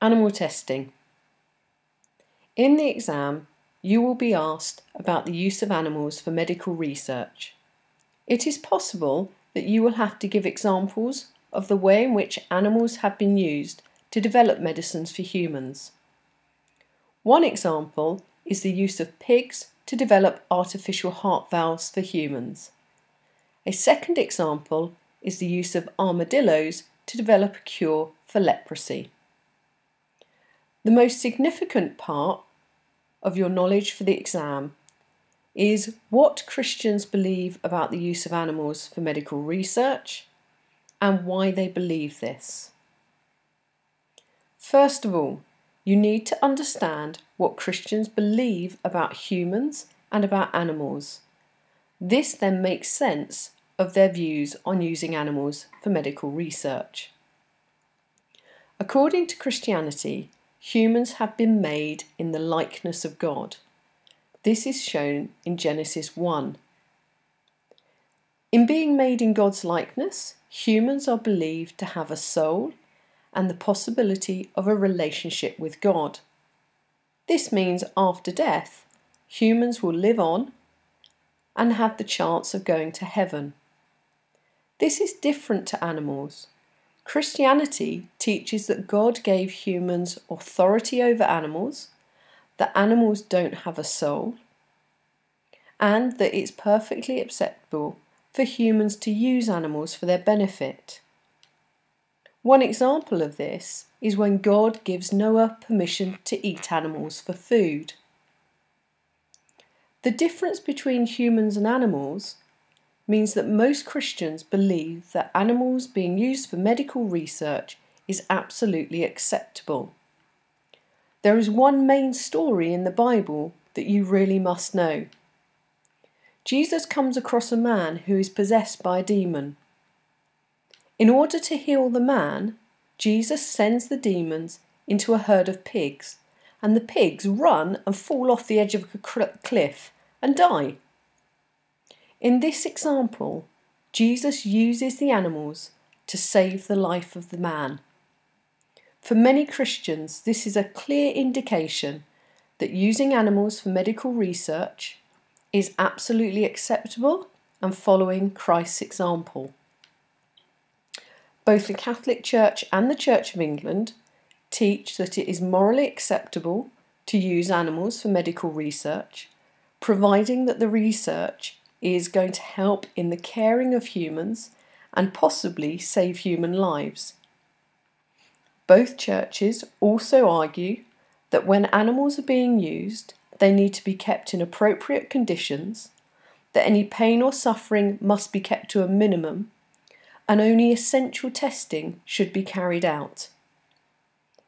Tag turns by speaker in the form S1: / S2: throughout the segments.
S1: Animal testing. In the exam, you will be asked about the use of animals for medical research. It is possible that you will have to give examples of the way in which animals have been used to develop medicines for humans. One example is the use of pigs to develop artificial heart valves for humans. A second example is the use of armadillos to develop a cure for leprosy. The most significant part of your knowledge for the exam is what Christians believe about the use of animals for medical research and why they believe this. First of all, you need to understand what Christians believe about humans and about animals. This then makes sense of their views on using animals for medical research. According to Christianity, humans have been made in the likeness of God. This is shown in Genesis 1. In being made in God's likeness, humans are believed to have a soul and the possibility of a relationship with God. This means after death, humans will live on and have the chance of going to heaven. This is different to animals. Christianity teaches that God gave humans authority over animals, that animals don't have a soul, and that it's perfectly acceptable for humans to use animals for their benefit. One example of this is when God gives Noah permission to eat animals for food. The difference between humans and animals means that most Christians believe that animals being used for medical research is absolutely acceptable. There is one main story in the Bible that you really must know. Jesus comes across a man who is possessed by a demon. In order to heal the man, Jesus sends the demons into a herd of pigs, and the pigs run and fall off the edge of a cliff and die. In this example, Jesus uses the animals to save the life of the man. For many Christians, this is a clear indication that using animals for medical research is absolutely acceptable and following Christ's example. Both the Catholic Church and the Church of England teach that it is morally acceptable to use animals for medical research, providing that the research is going to help in the caring of humans and possibly save human lives. Both churches also argue that when animals are being used, they need to be kept in appropriate conditions, that any pain or suffering must be kept to a minimum, and only essential testing should be carried out.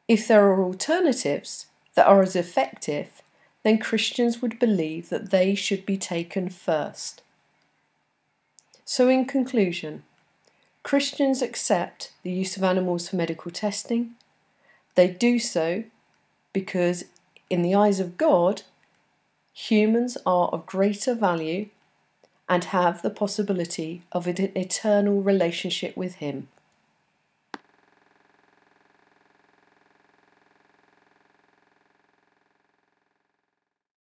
S1: If there are alternatives that are as effective, then Christians would believe that they should be taken first. So in conclusion, Christians accept the use of animals for medical testing. They do so because, in the eyes of God, humans are of greater value and have the possibility of an eternal relationship with Him.